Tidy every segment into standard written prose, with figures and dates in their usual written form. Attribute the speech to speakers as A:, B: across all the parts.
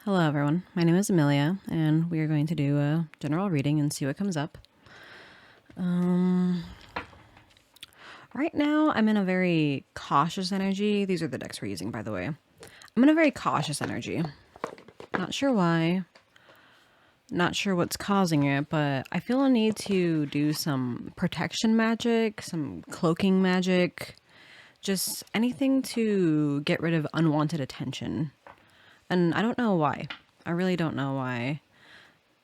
A: Hello, everyone. My name is Amelia, and we are going to do a general reading and see what comes up. Right now, I'm in a very cautious energy. These are the decks we're using, by the way. I'm in a very cautious energy. Not sure why. Not sure what's causing it, but I feel a need to do some protection magic, some cloaking magic, just anything to get rid of unwanted attention. And I don't know why. I really don't know why.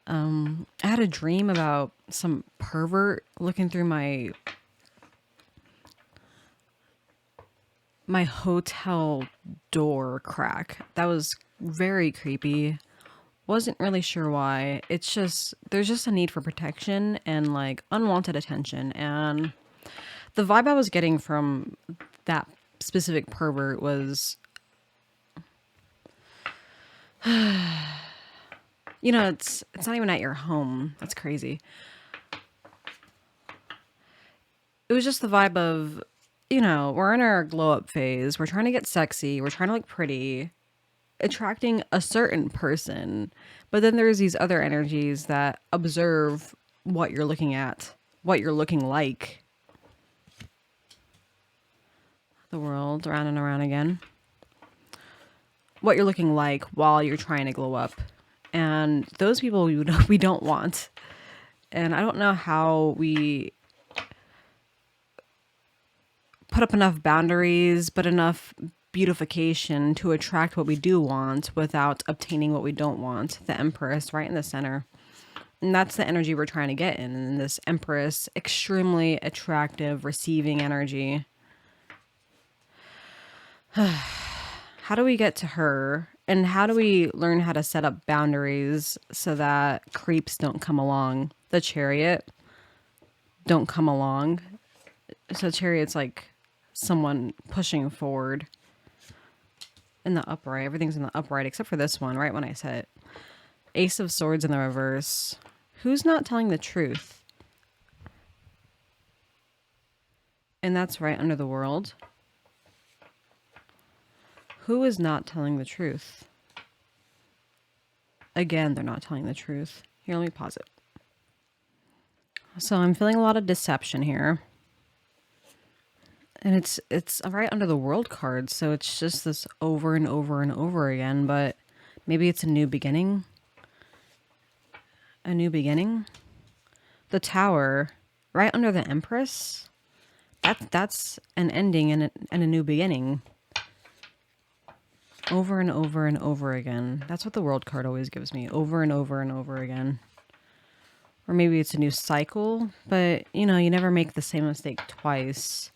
A: I had a dream about some pervert looking through my hotel door crack. That was very creepy. Wasn't really sure why. It's just there's just a need for protection and like unwanted attention, and the vibe I was getting from that specific pervert was it's not even at your home. That's crazy. It was just the vibe of, we're in our glow up phase. We're trying to get sexy. We're trying to look pretty, attracting a certain person. But then there's these other energies that observe what you're looking at, what you're looking like. The world around and around again. What you're looking like while you're trying to glow up. And those people we don't want. And I don't know how we put up enough boundaries, but enough beautification to attract what we do want without obtaining what we don't want. The Empress right in the center. And that's the energy we're trying to get in. And this Empress, extremely attractive, receiving energy. How do we get to her? And how do we learn how to set up boundaries so that creeps don't come along? The Chariot don't come along. So Chariot's like someone pushing forward in the upright. Everything's in the upright except for this one, right when I said it. Ace of Swords in the reverse. Who's not telling the truth? And that's right under the World. Who is not telling the truth? Again, they're not telling the truth. Here, let me pause it. So I'm feeling a lot of deception here. And it's right under the World card, so it's just this over and over and over again, but maybe it's a new beginning. A new beginning. The Tower, right under the Empress. That's an ending and a new beginning. Over and over and over again. That's what the World card always gives me. Over and over and over again. Or maybe it's a new cycle, but you never make the same mistake twice.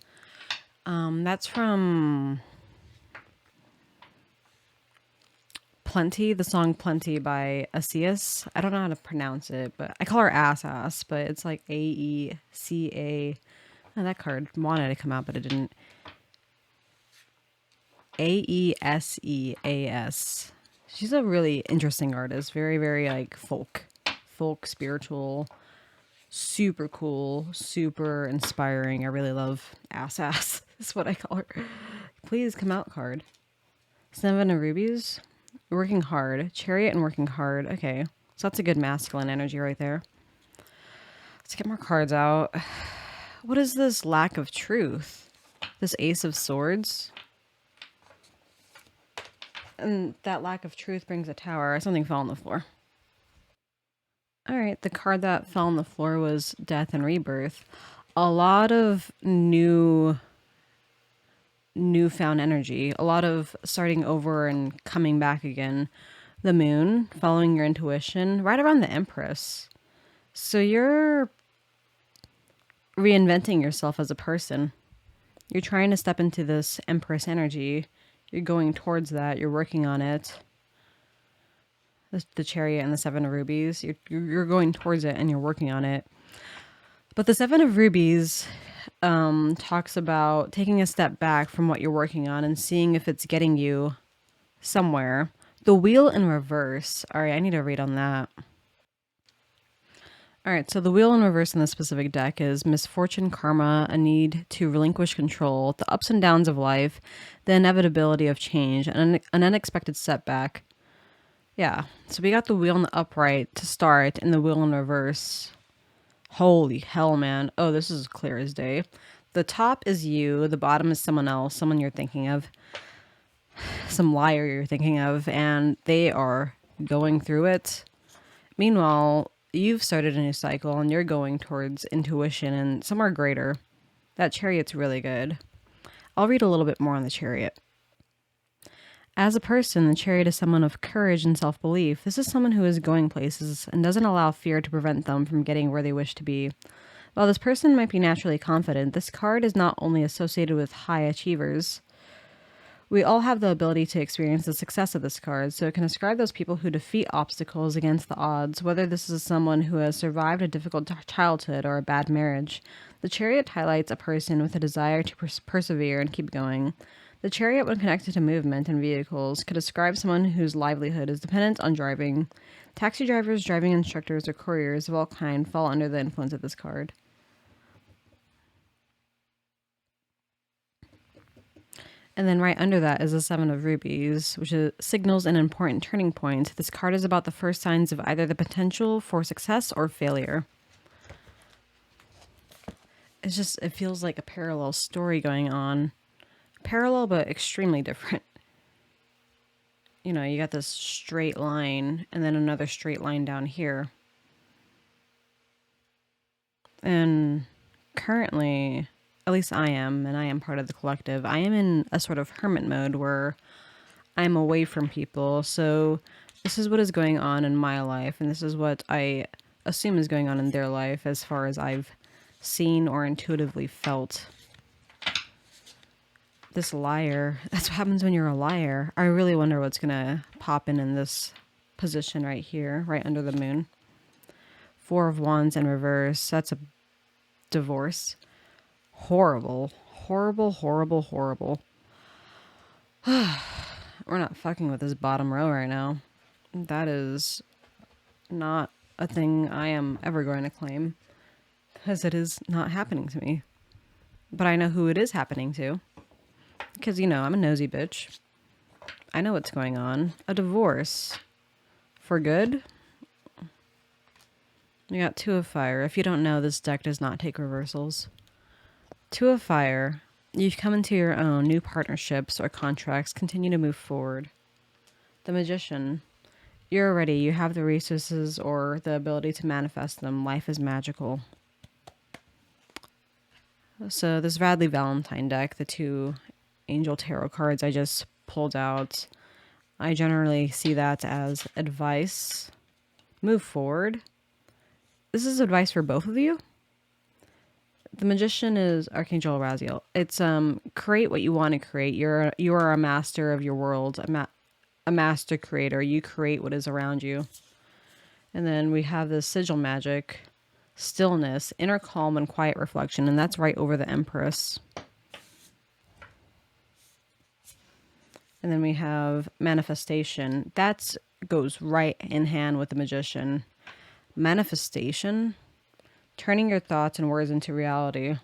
A: That's from Plenty, the song Plenty by Asias. I don't know how to pronounce it, but I call her Ass, but it's like Aeca. Oh, that card wanted to come out, but it didn't. Aeseas. She's a really interesting artist. Very, very like folk, spiritual, super cool, super inspiring. I really love Ass. That's what I call her. Please come out card. Seven of Rubies. Working hard. Chariot and working hard. Okay. So that's a good masculine energy right there. Let's get more cards out. What is this lack of truth? This Ace of Swords. And that lack of truth brings a Tower. Something fell on the floor. All right. The card that fell on the floor was Death and Rebirth. A lot of newfound energy, a lot of starting over and coming back again. The Moon, following your intuition, right around the Empress. So you're reinventing yourself as a person. You're trying to step into this Empress energy. You're going towards that. You're working on it. The Chariot and the Seven of Rubies. You're going towards it and you're working on it. But the Seven of Rubies talks about taking a step back from what you're working on and seeing if it's getting you somewhere. The Wheel in reverse. All right, I need to read on that. All right, so the Wheel in reverse in this specific deck is misfortune, karma, a need to relinquish control, the ups and downs of life, the inevitability of change, and an unexpected setback. Yeah. So we got the wheel in the upright to start and the wheel in reverse. Holy hell, man. Oh, this is clear as day. The top is you, the bottom is someone else, someone you're thinking of, some liar you're thinking of, and they are going through it. Meanwhile, you've started a new cycle and you're going towards intuition and somewhere greater. That chariot's really good. I'll read a little bit more on the chariot. As a person, the chariot is someone of courage and self belief. This is someone who is going places and doesn't allow fear to prevent them from getting where they wish to be. While this person might be naturally confident, this card is not only associated with high achievers. We all have the ability to experience the success of this card, so it can describe those people who defeat obstacles against the odds, whether this is someone who has survived a difficult childhood or a bad marriage. The chariot highlights a person with a desire to persevere and keep going. The chariot, when connected to movement and vehicles, could describe someone whose livelihood is dependent on driving. Taxi drivers, driving instructors, or couriers of all kind fall under the influence of this card. And then right under that is the Seven of Rubies, which signals an important turning point. This card is about the first signs of either the potential for success or failure. It feels like a parallel story going on. Parallel, but extremely different. You know, you got this straight line and then another straight line down here. And currently, at least I am, and I am part of the collective, I am in a sort of hermit mode where I'm away from people. So this is what is going on in my life, and this is what I assume is going on in their life as far as I've seen or intuitively felt. This liar, that's what happens when you're a liar. I really wonder what's going to pop in this position right here, right under the moon. Four of Wands in reverse. That's a divorce. Horrible. Horrible, horrible, horrible. We're not fucking with this bottom row right now. That is not a thing I am ever going to claim, because it is not happening to me. But I know who it is happening to. Because, you know, I'm a nosy bitch. I know what's going on. A divorce. For good? You got Two of Fire. If you don't know, this deck does not take reversals. Two of Fire. You've come into your own. New partnerships or contracts continue to move forward. The Magician. You're ready. You have the resources or the ability to manifest them. Life is magical. So this Radley Valentine deck, the two Angel Tarot cards I just pulled out, I generally see that as advice. Move forward. This is advice for both of you. The Magician is Archangel Raziel. It's create what you want to create. You are a master of your world, a master creator. You create what is around you. And then we have the Sigil Magic, stillness, inner calm, and quiet reflection, and that's right over the Empress. And then we have manifestation. That goes right in hand with the Magician. Manifestation, turning your thoughts and words into reality.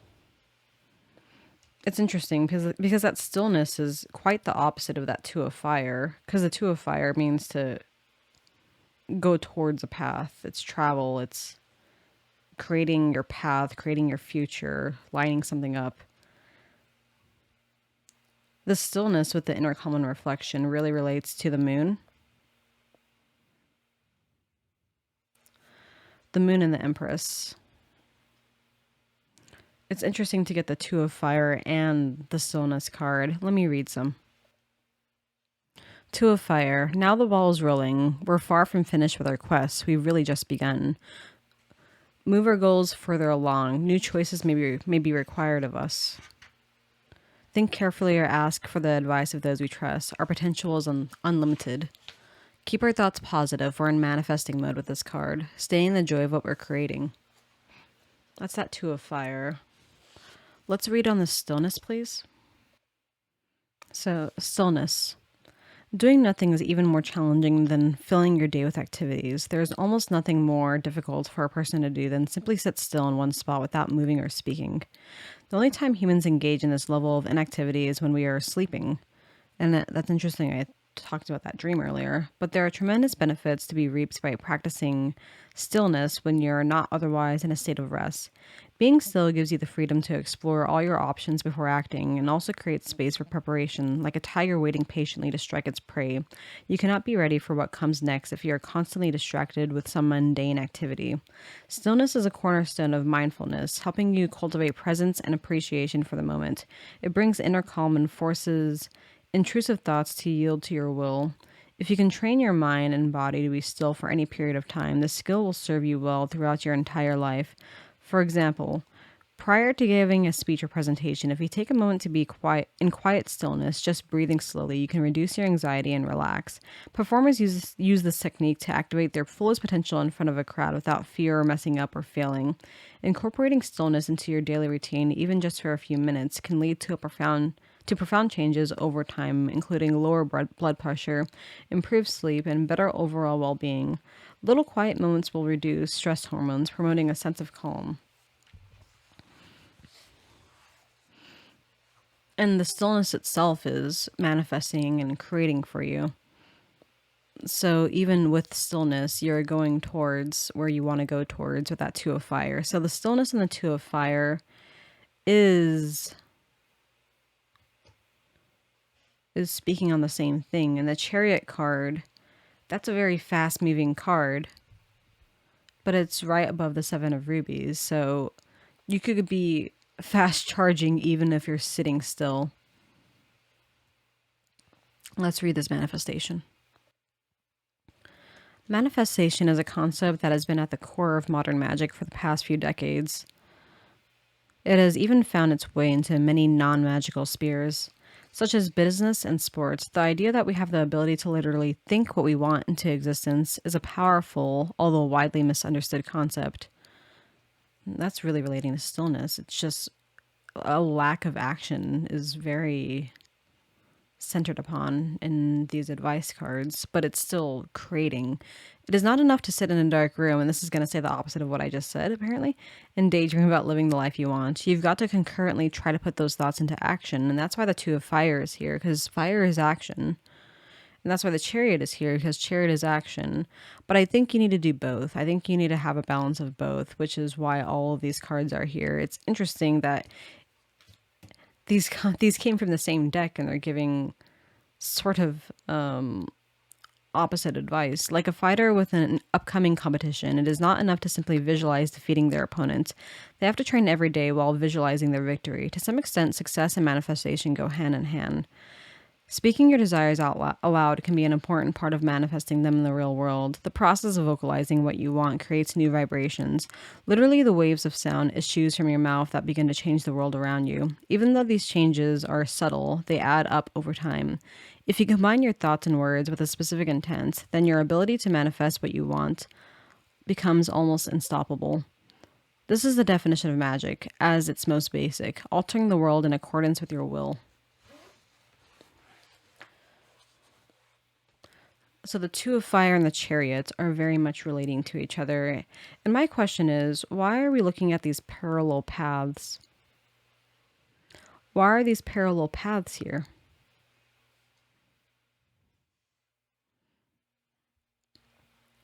A: It's interesting because that stillness is quite the opposite of that Two of Fire. Because the Two of Fire means to go towards a path. It's travel. It's creating your path, creating your future, lining something up. The stillness with the inner calm and reflection really relates to the moon. The moon and the Empress. It's interesting to get the Two of Fire and the stillness card. Let me read some. Two of Fire. Now the ball is rolling. We're far from finished with our quest. We've really just begun. Move our goals further along. New choices may be required of us. Think carefully or ask for the advice of those we trust. Our potential is unlimited. Keep our thoughts positive. We're in manifesting mode with this card. Stay in the joy of what we're creating. That's that Two of Fire. Let's read on the stillness, please. So, stillness. Doing nothing is even more challenging than filling your day with activities. There's almost nothing more difficult for a person to do than simply sit still in one spot without moving or speaking. The only time humans engage in this level of inactivity is when we are sleeping. And that's interesting. talked about that dream earlier, but there are tremendous benefits to be reaped by practicing stillness when you're not otherwise in a state of rest. Being still gives you the freedom to explore all your options before acting and also creates space for preparation, like a tiger waiting patiently to strike its prey. You cannot be ready for what comes next if you are constantly distracted with some mundane activity. Stillness is a cornerstone of mindfulness, helping you cultivate presence and appreciation for the moment. It brings inner calm and forces intrusive thoughts to yield to your will. If you can train your mind and body to be still for any period of time, this skill will serve you well throughout your entire life. For example, prior to giving a speech or presentation, if you take a moment to be quiet in quiet stillness, just breathing slowly, you can reduce your anxiety and relax. Performers use this technique to activate their fullest potential in front of a crowd without fear of messing up or failing. Incorporating stillness into your daily routine, even just for a few minutes, can lead to profound changes over time, including lower blood pressure, improved sleep, and better overall well-being. Little quiet moments will reduce stress hormones, promoting a sense of calm. And the stillness itself is manifesting and creating for you. So even with stillness, you're going towards where you want to go towards with that two of fire. So the stillness and the two of fire is speaking on the same thing. And the chariot card, that's a very fast moving card, but it's right above the seven of rubies. So you could be fast charging even if you're sitting still. Let's read this manifestation. Manifestation is a concept that has been at the core of modern magic for the past few decades. It has even found its way into many non-magical spheres, such as business and sports. The idea that we have the ability to literally think what we want into existence is a powerful, although widely misunderstood concept. That's really relating to stillness. It's just a lack of action is very centered upon in these advice cards, but it's still creating. It is not enough to sit in a dark room, and this is going to say the opposite of what I just said, apparently, and daydream about living the life you want. You've got to concurrently try to put those thoughts into action, and that's why the two of fire is here, because fire is action. And that's why the chariot is here, because chariot is action. But I think you need to do both. I think you need to have a balance of both, which is why all of these cards are here. It's interesting that these came from the same deck, and they're giving sort of opposite advice. Like a fighter with an upcoming competition, it is not enough to simply visualize defeating their opponent. They have to train every day while visualizing their victory. To some extent, success and manifestation go hand in hand. Speaking your desires out aloud can be an important part of manifesting them in the real world. The process of vocalizing what you want creates new vibrations. Literally, the waves of sound issues from your mouth that begin to change the world around you. Even though these changes are subtle, they add up over time. If you combine your thoughts and words with a specific intent, then your ability to manifest what you want becomes almost unstoppable. This is the definition of magic, as its most basic, altering the world in accordance with your will. So the two of fire and the chariot are very much relating to each other. And my question is, why are we looking at these parallel paths? Why are these parallel paths here?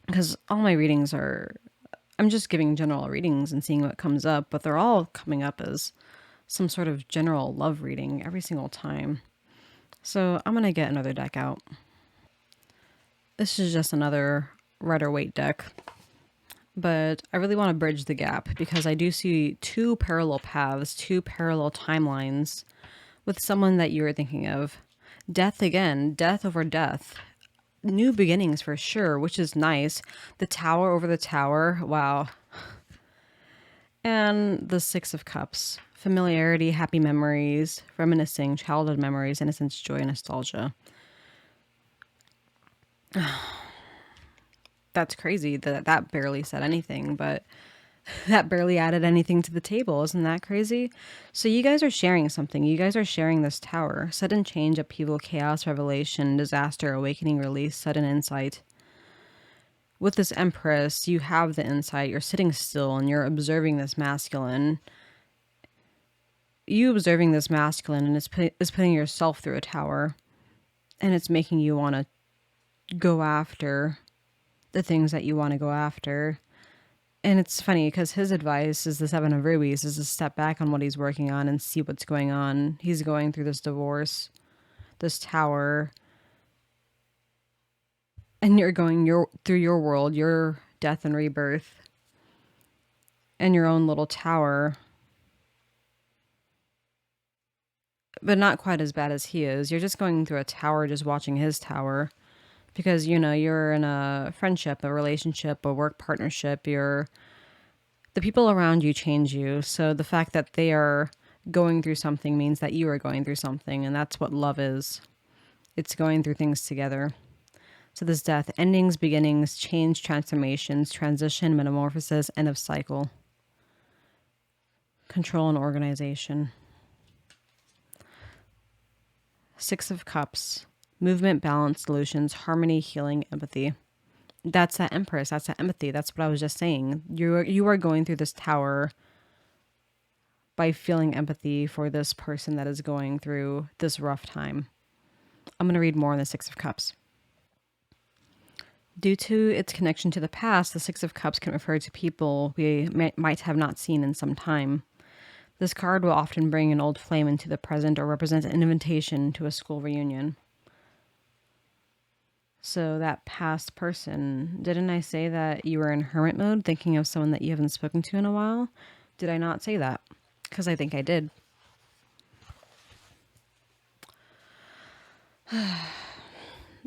A: Because all my readings are, I'm just giving general readings and seeing what comes up, but they're all coming up as some sort of general love reading every single time. So I'm going to get another deck out. This is just another Rider-Waite deck, but I really want to bridge the gap because I do see two parallel paths, two parallel timelines with someone that you were thinking of. Death again, death over death. New beginnings for sure, which is nice. The tower over the tower, wow. And the Six of Cups. Familiarity, happy memories, reminiscing, childhood memories, innocence, joy, nostalgia. That's crazy that barely said anything, but that barely added anything to the table. Isn't that crazy? So you guys are sharing something. You guys are sharing this tower. Sudden change, upheaval, chaos, revelation, disaster, awakening, release, sudden insight. With this Empress, you have the insight. You're sitting still and you're observing this masculine. You observing this masculine and is putting yourself through a tower. And it's making you want to go after the things that you want to go after. And it's funny because his advice is the Seven of Rubies is to step back on what he's working on and see what's going on. He's going through this divorce, this tower, and you're going through your world, your death and rebirth, and your own little tower, but not quite as bad as he is. You're just going through a tower, just watching his tower, because you're in a friendship, a relationship, a work partnership. The people around you change you. So the fact that they are going through something means that you are going through something. And that's what love is. It's going through things together. So this death, endings, beginnings, change, transformations, transition, metamorphosis, end of cycle, control and organization. Six of Cups, movement, balance, solutions, harmony, healing, empathy. That's that Empress. That's that empathy. That's what I was just saying. You are going through this tower by feeling empathy for this person that is going through this rough time. I'm going to read more on the Six of Cups. Due to its connection to the past, the Six of Cups can refer to people we might have not seen in some time. This card will often bring an old flame into the present or represent an invitation to a school reunion. So that past person, didn't I say that you were in hermit mode, thinking of someone that you haven't spoken to in a while? Did I not say that? Because I think I did.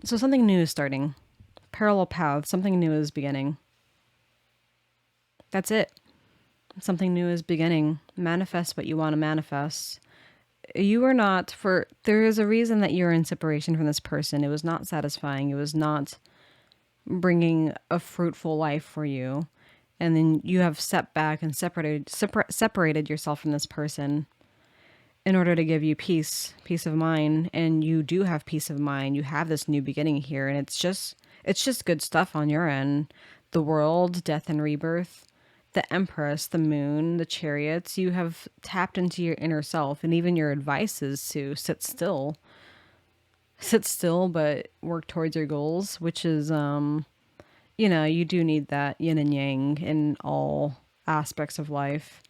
A: So something new is starting. Parallel paths, something new is beginning. That's it. Something new is beginning. Manifest what you want to manifest. You are not there is a reason that you're in separation from this person. It was not satisfying. It was not bringing a fruitful life for you. And then you have stepped back and separated yourself from this person in order to give you peace of mind. And you do have peace of mind. You have this new beginning here. And it's just good stuff on your end. The world, death and rebirth, the Empress, the moon, the chariots. You have tapped into your inner self, and even your advice is to sit still, but work towards your goals, which is, you do need that yin and yang in all aspects of life.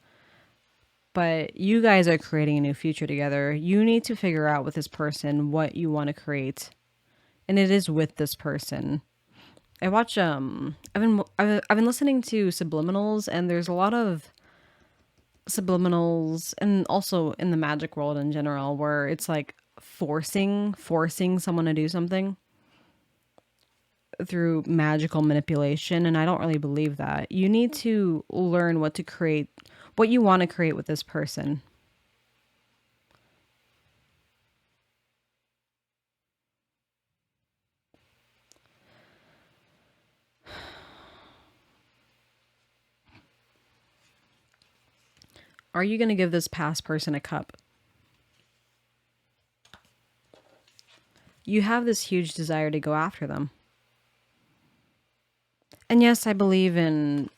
A: But you guys are creating a new future together. You need to figure out with this person what you want to create. And it is with this person. I watch I've been listening to subliminals, and there's a lot of subliminals, and also in the magic world in general, where it's like forcing someone to do something through magical manipulation, and I don't really believe that. You need to learn what you want to create with this person. Are you going to give this past person a cup? You have this huge desire to go after them. And yes, I believe in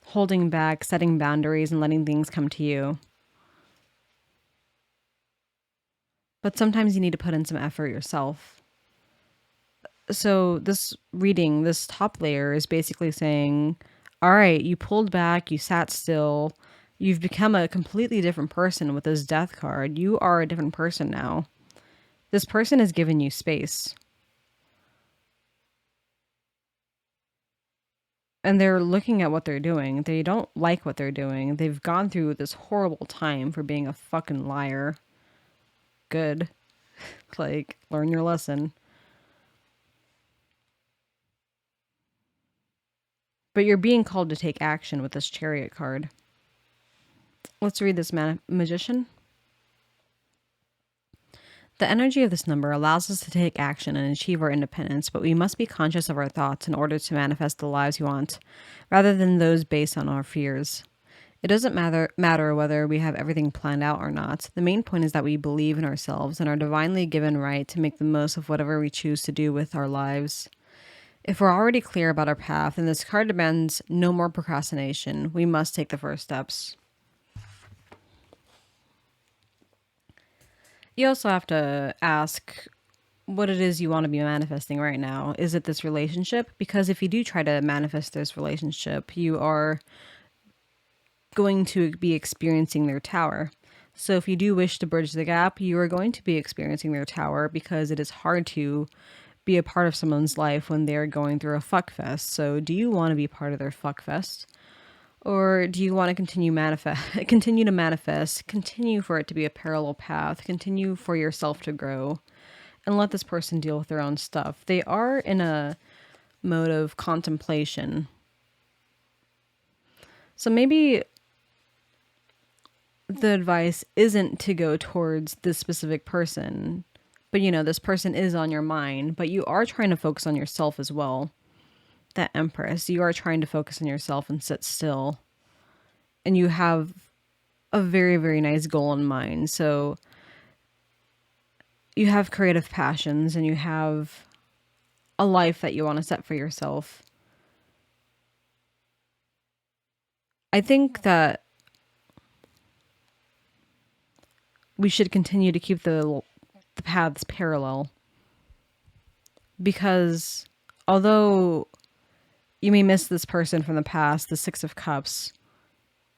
A: holding back, setting boundaries, and letting things come to you. But sometimes you need to put in some effort yourself. So this reading, this top layer is basically saying, all right, you pulled back, you sat still, you've become a completely different person with this death card. You are a different person now. This person has given you space. And they're looking at what they're doing. They don't like what they're doing. They've gone through this horrible time for being a fucking liar. Good. Like, learn your lesson. But you're being called to take action with this Chariot card. Let's read this Magician. The energy of this number allows us to take action and achieve our independence, but we must be conscious of our thoughts in order to manifest the lives we want, rather than those based on our fears. It doesn't matter whether we have everything planned out or not. The main point is that we believe in ourselves and our divinely given right to make the most of whatever we choose to do with our lives. If we're already clear about our path, and this card demands no more procrastination, we must take the first steps. You also have to ask what it is you want to be manifesting right now. Is it this relationship? Because if you do try to manifest this relationship, you are going to be experiencing their tower. So if you do wish to bridge the gap, you are going to be experiencing their tower because it is hard to be a part of someone's life when they're going through a fuck fest. So do you want to be part of their fuck fest? Or do you want to continue to manifest, continue for it to be a parallel path, continue for yourself to grow, and let this person deal with their own stuff? They are in a mode of contemplation. So maybe the advice isn't to go towards this specific person, but this person is on your mind, but you are trying to focus on yourself as well. That Empress, you are trying to focus on yourself and sit still. And you have a very, very nice goal in mind. So you have creative passions and you have a life that you want to set for yourself. I think that we should continue to keep the paths parallel, because although you may miss this person from the past, the Six of Cups,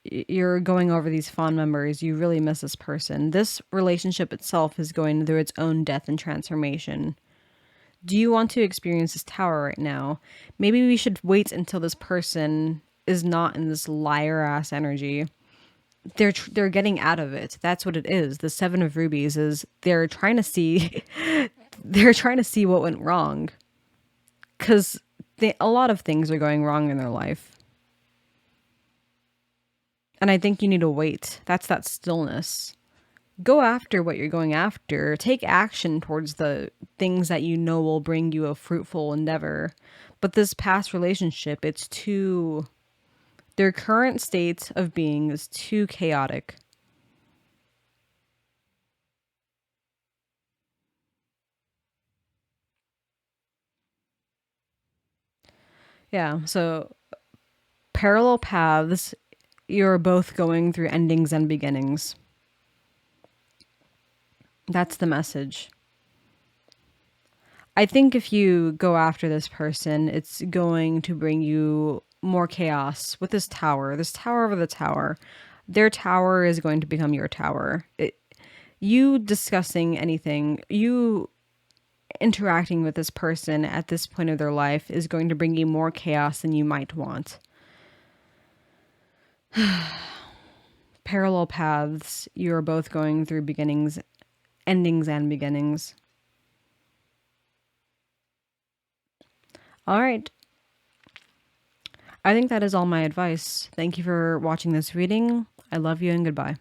A: you're going over these fond memories, you really miss this person. This relationship itself is going through its own death and transformation. Do you want to experience this tower right now? Maybe we should wait until this person is not in this liar ass energy. They're getting out of it. That's what it is. The Seven of Rubies is they're trying to see they're trying to see what went wrong, cuz a lot of things are going wrong in their life. And I think you need to wait. That's that stillness. Go after what you're going after. Take action towards the things that you know will bring you a fruitful endeavor. But this past relationship, it's too. Their current state of being is too chaotic. Yeah, so parallel paths, you're both going through endings and beginnings. That's the message. I think if you go after this person, it's going to bring you more chaos with this tower over the tower. Their tower is going to become your tower. You discussing anything, you interacting with this person at this point of their life is going to bring you more chaos than you might want. Parallel paths, you are both going through beginnings, endings, and beginnings. All right. I think that is all my advice. Thank you for watching this reading. I love you and goodbye.